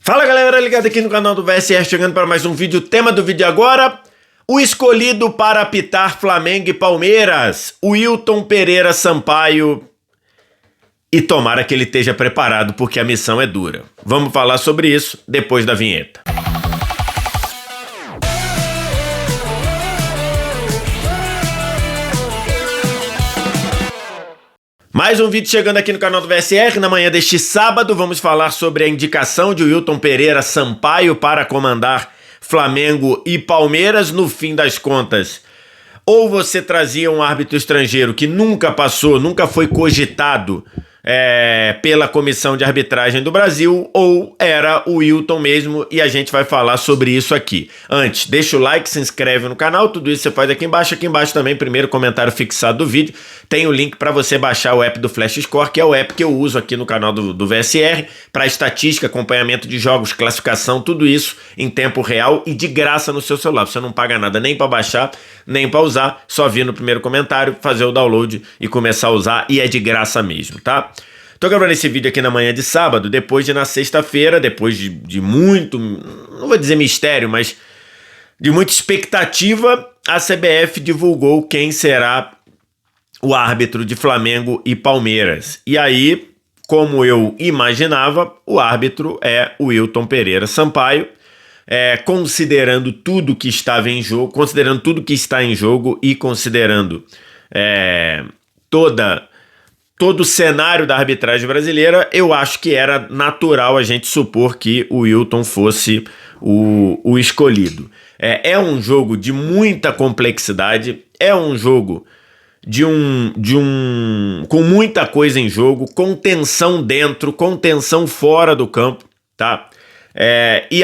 Fala galera, ligado aqui no canal do VSR, chegando para mais um vídeo. O tema do vídeo agora: o escolhido para apitar Flamengo e Palmeiras, o Wilton Pereira Sampaio. E tomara que ele esteja preparado, porque a missão é dura. Vamos falar sobre isso depois da vinheta. Mais um vídeo chegando aqui no canal do VSR. Na manhã deste sábado vamos falar sobre a indicação de Wilton Pereira Sampaio para comandar Flamengo e Palmeiras. No fim das contas, ou você trazia um árbitro estrangeiro que nunca passou, nunca foi cogitado pela Comissão de Arbitragem do Brasil, ou era o Wilton mesmo, e a gente vai falar sobre isso aqui. Antes, deixa o like, se inscreve no canal, tudo isso você faz aqui embaixo. Aqui embaixo também, primeiro comentário fixado do vídeo, tem o link para você baixar o app do Flash Score, que é o app que eu uso aqui no canal do VSR, para estatística, acompanhamento de jogos, classificação, tudo isso em tempo real e de graça no seu celular. Você não paga nada nem para baixar, nem para usar, só vir no primeiro comentário, fazer o download e começar a usar, e é de graça mesmo, tá? Tô gravando esse vídeo aqui na manhã de sábado, depois de na sexta-feira, depois de muito, não vou dizer mistério, mas de muita expectativa, a CBF divulgou quem será o árbitro de Flamengo e Palmeiras. E aí, como eu imaginava, o árbitro é o Wilton Pereira Sampaio, considerando tudo que estava em jogo, considerando tudo que está em jogo e considerando todo o cenário da arbitragem brasileira, eu acho que era natural a gente supor que o Wilton fosse o escolhido. É um jogo de muita complexidade, é um jogo com muita coisa em jogo, com tensão dentro, com tensão fora do campo, tá? E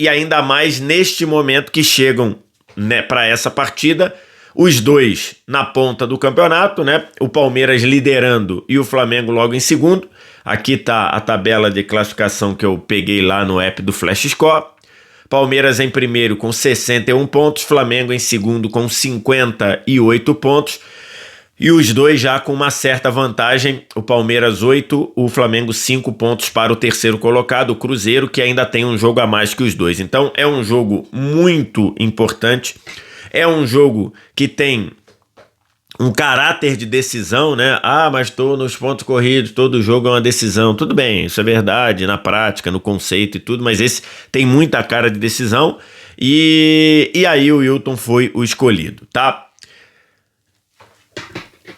ainda mais neste momento que chegam, né, para essa partida, os dois na ponta do campeonato, né? O Palmeiras liderando e o Flamengo logo em segundo. Aqui tá a tabela de classificação que eu peguei lá no app do Flash Score. Palmeiras em primeiro com 61 pontos, Flamengo em segundo com 58 pontos. E os dois já com uma certa vantagem, o Palmeiras 8, o Flamengo 5 pontos para o terceiro colocado, o Cruzeiro, que ainda tem um jogo a mais que os dois. Então é um jogo muito importante. É um jogo que tem um caráter de decisão, né? Ah, mas estou nos pontos corridos, todo jogo é uma decisão. Tudo bem, isso é verdade, na prática, no conceito e tudo, mas esse tem muita cara de decisão. E aí o Wilton foi o escolhido, tá?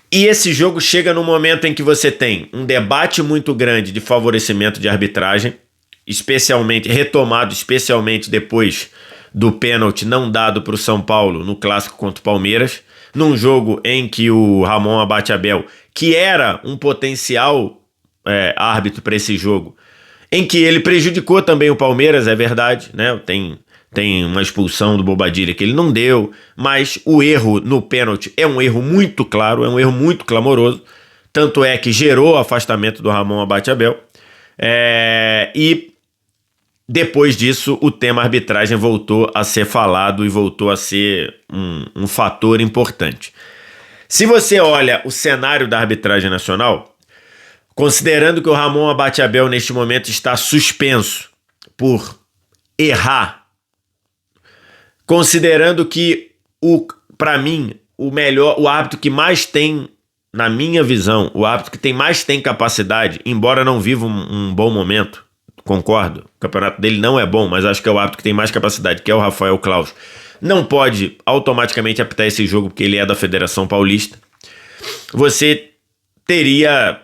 E esse jogo chega no momento em que você tem um debate muito grande de favorecimento de arbitragem, retomado especialmente depois do pênalti não dado para o São Paulo no clássico contra o Palmeiras, num jogo em que o Ramon Abateabel, que era um potencial árbitro para esse jogo, em que ele prejudicou também o Palmeiras, é verdade, né? Tem uma expulsão do Bobadilha que ele não deu, mas o erro no pênalti é um erro muito claro, é um erro muito clamoroso, tanto é que gerou o afastamento do Ramon Abateabel, e depois disso, o tema arbitragem voltou a ser falado e voltou a ser um fator importante. Se você olha o cenário da arbitragem nacional, considerando que o Ramon Abateabel neste momento está suspenso por errar, considerando que, para mim, o árbitro que mais tem, na minha visão, o árbitro que mais tem capacidade, embora não viva um bom momento, concordo, o campeonato dele não é bom, mas acho que é o árbitro que tem mais capacidade, que é o Rafael Claus, não pode automaticamente apitar esse jogo porque ele é da Federação Paulista. Você teria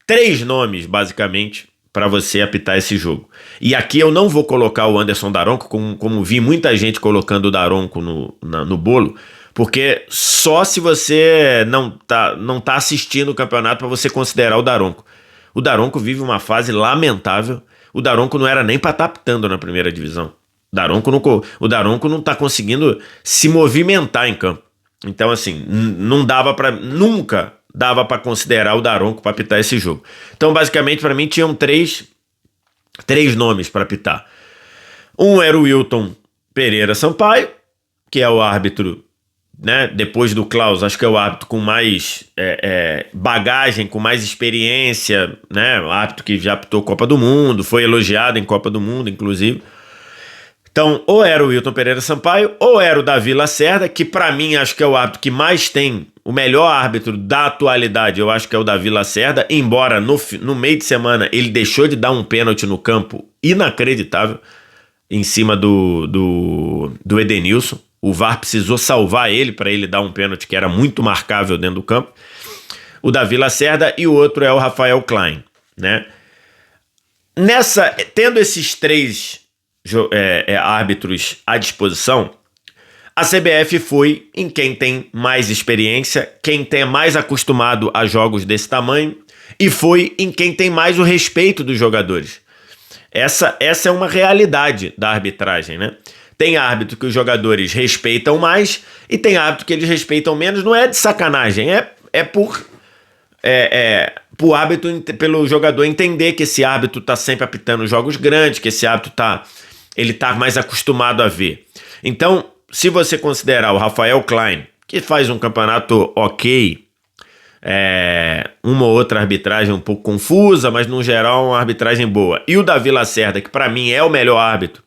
3 nomes, basicamente, para você apitar esse jogo. E aqui eu não vou colocar o Anderson Daronco, como vi muita gente colocando o Daronco no bolo, porque só se você não tá assistindo o campeonato para você considerar o Daronco. O Daronco vive uma fase lamentável. O Daronco não era nem para estar apitando na primeira divisão. O Daronco não está conseguindo se movimentar em campo. Então, assim, nunca dava para considerar o Daronco para apitar esse jogo. Então, basicamente, para mim, tinham três nomes para apitar. Um era o Wilton Pereira Sampaio, que é o árbitro né, depois do Klaus, acho que é o árbitro com mais bagagem, com mais experiência, né, o árbitro que já apitou Copa do Mundo, foi elogiado em Copa do Mundo, inclusive. Então, ou era o Wilton Pereira Sampaio, ou era o Davi Lacerda, que para mim acho que é o árbitro que mais tem, o melhor árbitro da atualidade, eu acho que é o Davi Lacerda, embora no meio de semana ele deixou de dar um pênalti no campo inacreditável, em cima do Edenilson. O VAR precisou salvar ele para ele dar um pênalti que era muito marcável dentro do campo. O Davi Lacerda e o outro é o Rafael Klein, né? Tendo esses três árbitros à disposição, a CBF foi em quem tem mais experiência, quem tem mais acostumado a jogos desse tamanho, e foi em quem tem mais o respeito dos jogadores. Essa é uma realidade da arbitragem, né? Tem árbitro que os jogadores respeitam mais e tem árbitro que eles respeitam menos. Não é de sacanagem, pelo jogador entender que esse árbitro tá sempre apitando jogos grandes, que esse árbitro ele tá mais acostumado a ver. Então, se você considerar o Rafael Klein, que faz um campeonato ok, uma ou outra arbitragem um pouco confusa, mas no geral uma arbitragem boa, e o Davi Lacerda, que para mim é o melhor árbitro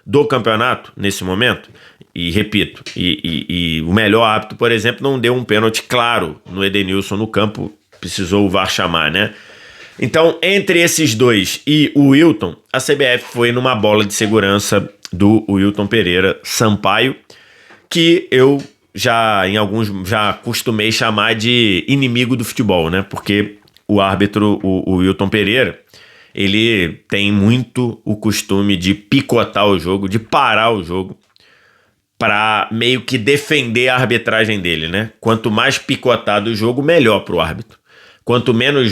do campeonato nesse momento, e repito, e o melhor árbitro, por exemplo, não deu um pênalti claro no Edenilson no campo, precisou o VAR chamar, né? Então, entre esses dois e o Wilton, a CBF foi numa bola de segurança do Wilton Pereira Sampaio, que eu já costumei chamar de inimigo do futebol, né? Porque o árbitro, o Wilton Pereira, ele tem muito o costume de picotar o jogo, de parar o jogo, para meio que defender a arbitragem dele, né? Quanto mais picotado o jogo, melhor para o árbitro. Quanto menos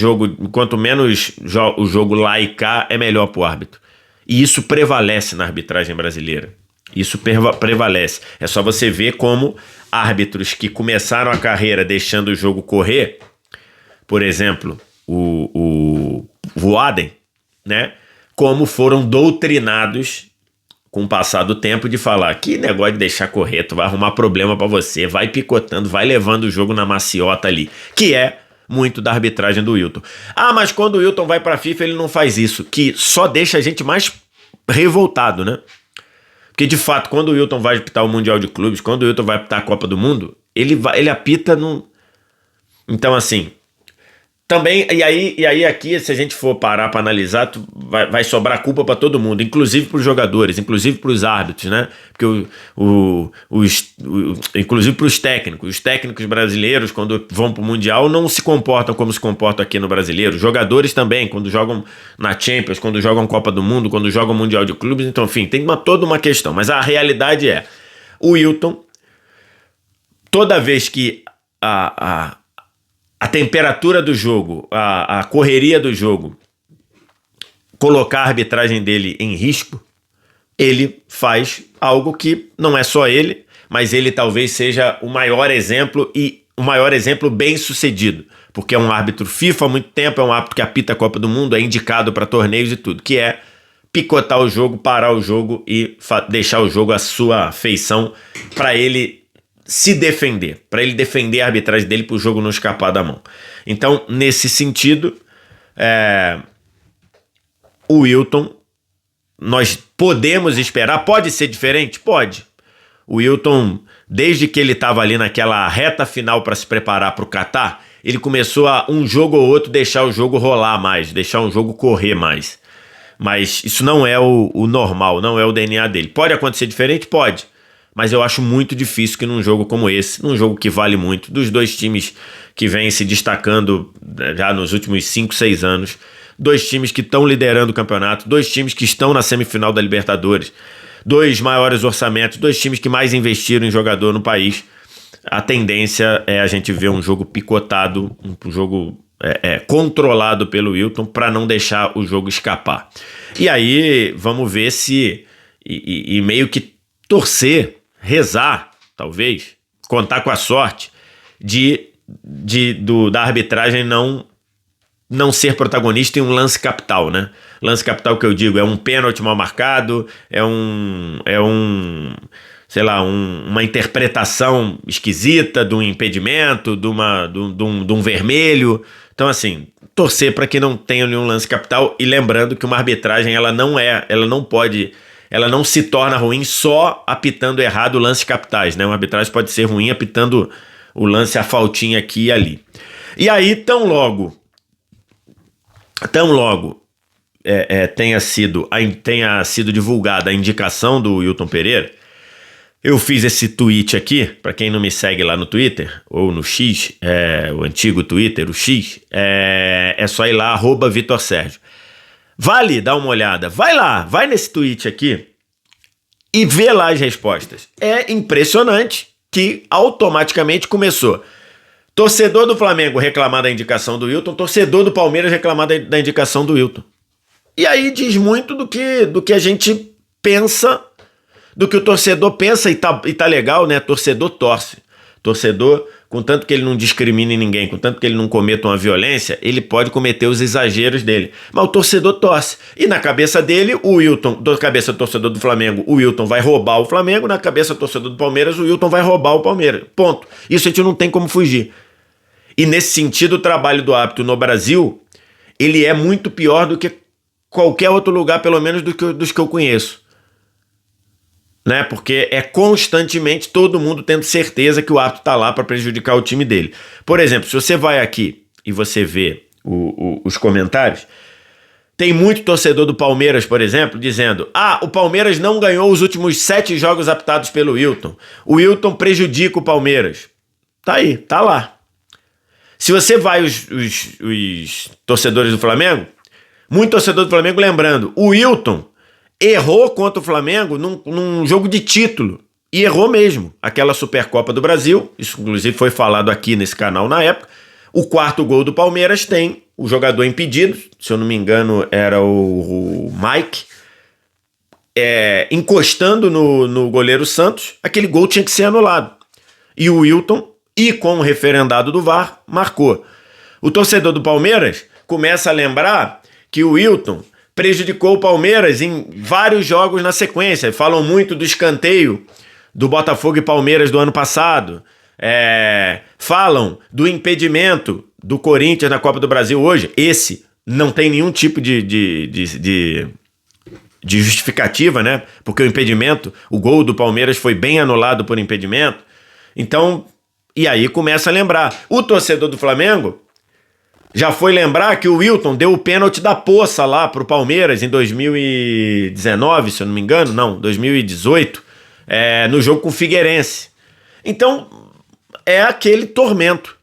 o jogo lá e cá, é melhor para o árbitro. E isso prevalece na arbitragem brasileira. Isso prevalece. É só você ver como árbitros que começaram a carreira deixando o jogo correr, por exemplo, o Voaden, né? Como foram doutrinados com o passar do tempo de falar: que negócio de deixar correr, tu vai arrumar problema pra você, vai picotando, vai levando o jogo na maciota ali, que é muito da arbitragem do Wilton. Ah, mas quando o Wilton vai pra FIFA ele não faz isso, que só deixa a gente mais revoltado, né? Porque de fato, quando o Wilton vai apitar o Mundial de Clubes, quando o Wilton vai apitar a Copa do Mundo, ele apita no... Então assim, também, e aí aqui, se a gente for parar para analisar, vai sobrar culpa para todo mundo, inclusive para os jogadores, inclusive para os árbitros, né? Porque inclusive para os técnicos brasileiros, quando vão para o Mundial, não se comportam como se comportam aqui no Brasileiro. Jogadores também, quando jogam na Champions, quando jogam Copa do Mundo, quando jogam Mundial de Clubes, então, enfim, tem toda uma questão. Mas a realidade é, o Wilton, toda vez que a temperatura do jogo, a correria do jogo, colocar a arbitragem dele em risco, ele faz algo que não é só ele, mas ele talvez seja o maior exemplo e o maior exemplo bem sucedido, porque é um árbitro FIFA há muito tempo, é um árbitro que apita a Copa do Mundo, é indicado para torneios e tudo, que é picotar o jogo, parar o jogo e deixar o jogo à sua feição para ele se defender, para ele defender a arbitragem dele para o jogo não escapar da mão. Então, nesse sentido, o Wilton, nós podemos esperar, pode ser diferente? Pode. O Wilton, desde que ele estava ali naquela reta final para se preparar para o Catar, ele começou a um jogo ou outro deixar o jogo rolar mais, deixar o jogo correr mais. Mas isso não é o normal, não é o DNA dele. Pode acontecer diferente? Pode. Mas eu acho muito difícil que num jogo como esse, num jogo que vale muito, dos dois times que vêm se destacando já nos últimos 5, 6 anos, dois times que estão liderando o campeonato, dois times que estão na semifinal da Libertadores, dois maiores orçamentos, dois times que mais investiram em jogador no país, a tendência é a gente ver um jogo picotado, um jogo controlado pelo Wilton para não deixar o jogo escapar. E aí vamos ver se, e meio que torcer, rezar, talvez, contar com a sorte da arbitragem não ser protagonista em um lance capital, né? Lance capital que eu digo é um pênalti mal marcado, sei lá, uma interpretação esquisita de um impedimento, de um vermelho. Então, assim, torcer para que não tenha nenhum lance capital, e lembrando que uma arbitragem, ela não se torna ruim só apitando errado lances capitais, né? Uma arbitragem pode ser ruim apitando o lance, a faltinha aqui e ali. E aí, tão logo tenha sido divulgada a indicação do Wilton Pereira, eu fiz esse tweet aqui, para quem não me segue lá no Twitter, ou no X, o antigo Twitter, o X, é só ir lá, @VitorSérgio. Vale dar uma olhada, vai nesse tweet aqui e vê lá as respostas. É impressionante que automaticamente começou. Torcedor do Flamengo reclamar da indicação do Wilton, torcedor do Palmeiras reclamar da indicação do Wilton. E aí diz muito do que a gente pensa, do que o torcedor pensa, e tá legal, né? Torcedor torce. Torcedor, contanto que ele não discrimine ninguém, contanto que ele não cometa uma violência, ele pode cometer os exageros dele. Mas o torcedor torce. E na cabeça dele, o Wilton, na cabeça do torcedor do Flamengo, o Wilton vai roubar o Flamengo, na cabeça do torcedor do Palmeiras, o Wilton vai roubar o Palmeiras. Ponto. Isso a gente não tem como fugir. E nesse sentido, o trabalho do árbitro no Brasil, ele é muito pior do que qualquer outro lugar, pelo menos dos que eu conheço. Né? Porque é constantemente todo mundo tendo certeza que o árbitro está lá para prejudicar o time dele. Por exemplo, se você vai aqui e você vê os comentários, tem muito torcedor do Palmeiras, por exemplo, dizendo: o Palmeiras não ganhou os últimos 7 jogos apitados pelo Wilton. O Wilton prejudica o Palmeiras. Tá aí, tá lá. Se você vai os torcedores do Flamengo, muito torcedor do Flamengo lembrando, o Wilton errou contra o Flamengo num jogo de título. E errou mesmo. Aquela Supercopa do Brasil, isso inclusive foi falado aqui nesse canal na época, o 4º gol do Palmeiras tem o jogador impedido, se eu não me engano era o Mike, encostando no goleiro Santos. Aquele gol tinha que ser anulado. E o Wilton, e com o referendado do VAR, marcou. O torcedor do Palmeiras começa a lembrar que o Wilton prejudicou o Palmeiras em vários jogos na sequência. Falam muito do escanteio do Botafogo e Palmeiras do ano passado. Falam do impedimento do Corinthians na Copa do Brasil hoje. Esse não tem nenhum tipo de justificativa, né? Porque o impedimento, o gol do Palmeiras foi bem anulado por impedimento. Então, e aí começa a lembrar. O torcedor do Flamengo já foi lembrar que o Wilton deu o pênalti da Poça lá pro Palmeiras em 2019, se eu não me engano, não, 2018, no jogo com o Figueirense. Então, é aquele tormento,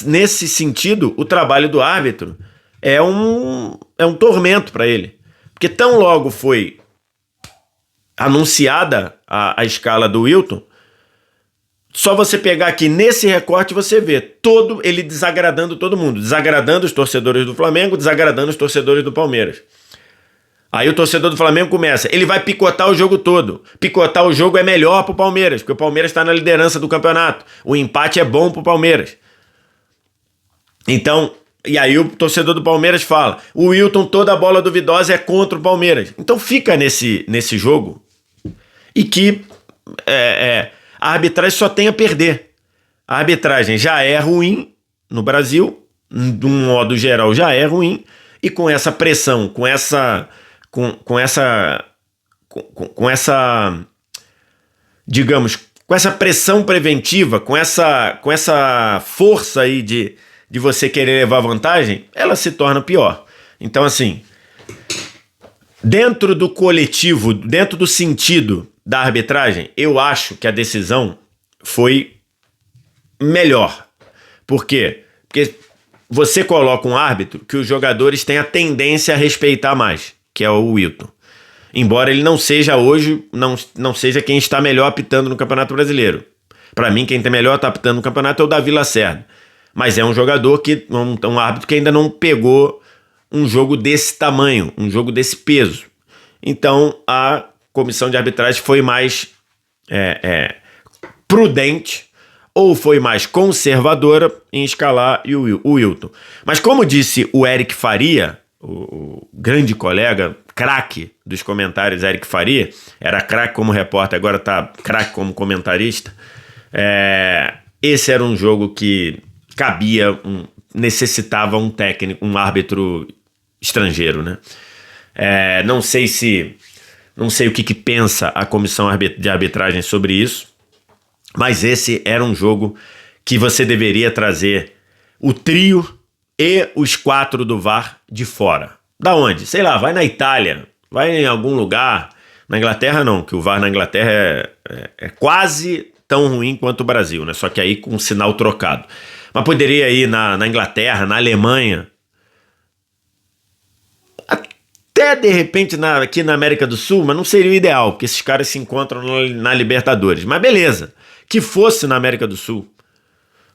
nesse sentido, o trabalho do árbitro é um tormento para ele. Porque tão logo foi anunciada a escala do Wilton, só você pegar aqui nesse recorte você vê ele desagradando todo mundo, desagradando os torcedores do Flamengo, desagradando os torcedores do Palmeiras. Aí o torcedor do Flamengo começa, ele vai picotar o jogo todo. Picotar o jogo é melhor pro Palmeiras, porque o Palmeiras está na liderança do campeonato. O empate é bom pro Palmeiras. Então, e aí o torcedor do Palmeiras fala, o Wilton, toda a bola duvidosa é contra o Palmeiras. Então fica nesse jogo e que a arbitragem só tem a perder. A arbitragem já é ruim no Brasil, de um modo geral já é ruim, e com essa pressão, com essa digamos, com essa pressão preventiva, com essa força aí de você querer levar vantagem, ela se torna pior. Então, assim, dentro do coletivo, dentro do sentido da arbitragem, eu acho que a decisão foi melhor. Por quê? Porque você coloca um árbitro que os jogadores têm a tendência a respeitar mais, que é o Wilton. Embora ele não seja hoje, não seja quem está melhor apitando no Campeonato Brasileiro. Para mim, quem está melhor apitando no campeonato é o Davi Lacerda. Mas é um jogador um árbitro que ainda não pegou um jogo desse tamanho, um jogo desse peso. Então, a comissão de arbitragem foi mais prudente ou foi mais conservadora em escalar o Wilton. Mas como disse o Eric Faria, o grande colega, craque dos comentários, Eric Faria, era craque como repórter, agora tá craque como comentarista. Esse era um jogo que necessitava um técnico, um árbitro estrangeiro, né? Não sei o que pensa a comissão de arbitragem sobre isso, mas esse era um jogo que você deveria trazer o trio e os 4 do VAR de fora. Da onde? Sei lá, vai na Itália, vai em algum lugar. Na Inglaterra não, que o VAR na Inglaterra é quase tão ruim quanto o Brasil, né? Só que aí com um sinal trocado. Mas poderia ir na Inglaterra, na Alemanha, até de repente aqui na América do Sul, mas não seria o ideal, porque esses caras se encontram na Libertadores. Mas beleza, que fosse na América do Sul.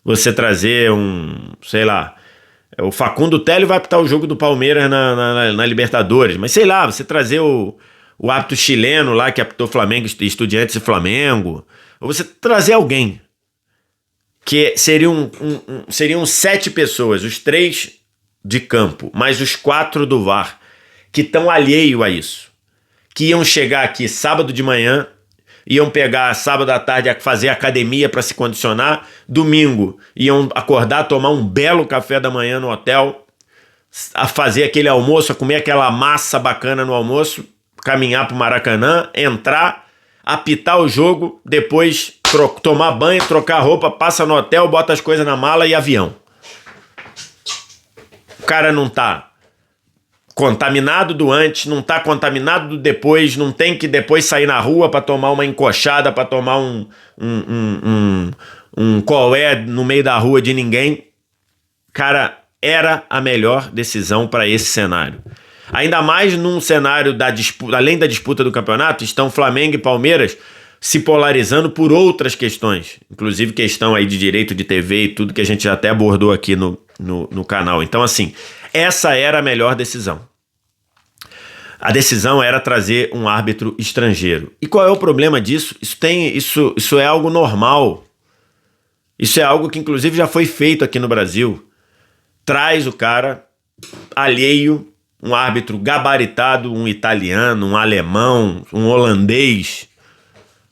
Você trazer sei lá, o Facundo Tellio vai apitar o jogo do Palmeiras na Libertadores, mas sei lá, você trazer o árbitro chileno lá que apitou Flamengo, Estudiantes e Flamengo, ou você trazer alguém, que seriam 7 pessoas, os 3 de campo, mais os 4 do VAR, que estão alheios a isso, que iam chegar aqui sábado de manhã, iam pegar sábado à tarde a fazer academia para se condicionar, domingo iam acordar, tomar um belo café da manhã no hotel, a fazer aquele almoço, a comer aquela massa bacana no almoço, caminhar para o Maracanã, entrar, apitar o jogo, depois tomar banho, trocar roupa, passa no hotel, bota as coisas na mala e avião. O cara não tá contaminado do antes, não tá contaminado do depois, não tem que depois sair na rua para tomar uma encoxada, para tomar um colé no meio da rua de ninguém. Cara, era a melhor decisão para esse cenário. Ainda mais num cenário da disputa, além da disputa do campeonato, estão Flamengo e Palmeiras se polarizando por outras questões, inclusive questão aí de direito de TV e tudo que a gente já até abordou aqui no canal. Então, assim, essa era a melhor decisão. A decisão era trazer um árbitro estrangeiro. E qual é o problema disso? Isso é algo normal. Isso é algo que, inclusive, já foi feito aqui no Brasil. Traz o cara alheio, um árbitro gabaritado, um italiano, um alemão, um holandês.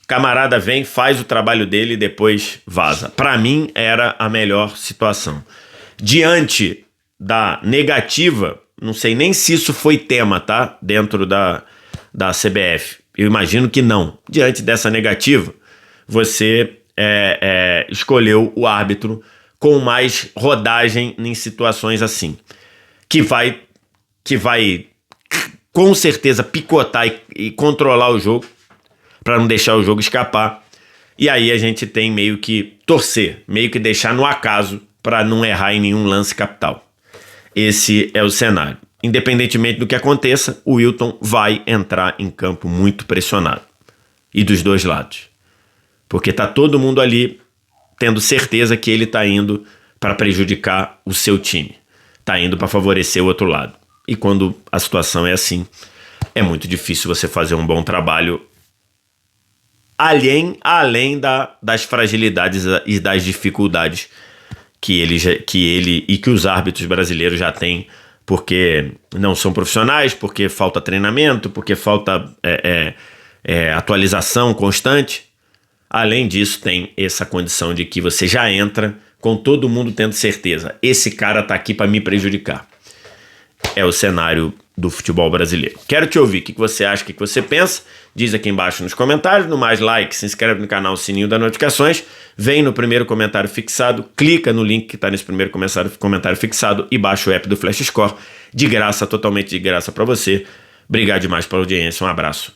Camarada vem, faz o trabalho dele e depois vaza. Para mim, era a melhor situação. Diante da negativa, não sei nem se isso foi tema, tá? Dentro da CBF. Eu imagino que não. Diante dessa negativa, você escolheu o árbitro com mais rodagem em situações assim. Que vai com certeza picotar e controlar o jogo para não deixar o jogo escapar. E aí a gente tem meio que torcer, meio que deixar no acaso para não errar em nenhum lance capital. Esse é o cenário. Independentemente do que aconteça, o Wilton vai entrar em campo muito pressionado. E dos dois lados. Porque tá todo mundo ali tendo certeza que ele tá indo para prejudicar o seu time. Tá indo para favorecer o outro lado. E quando a situação é assim, é muito difícil você fazer um bom trabalho além das fragilidades e das dificuldades que ele e que os árbitros brasileiros já têm, porque não são profissionais, porque falta treinamento, porque falta atualização constante. Além disso, tem essa condição de que você já entra com todo mundo tendo certeza. Esse cara tá aqui para me prejudicar. É o cenário do futebol brasileiro. Quero te ouvir. O que você acha? O que você pensa? Diz aqui embaixo nos comentários. No mais, like, se inscreve no canal, sininho das notificações. Vem no primeiro comentário fixado. Clica no link que está nesse primeiro comentário fixado e baixa o app do Flash Score. De graça, totalmente de graça para você. Obrigado demais pela audiência. Um abraço.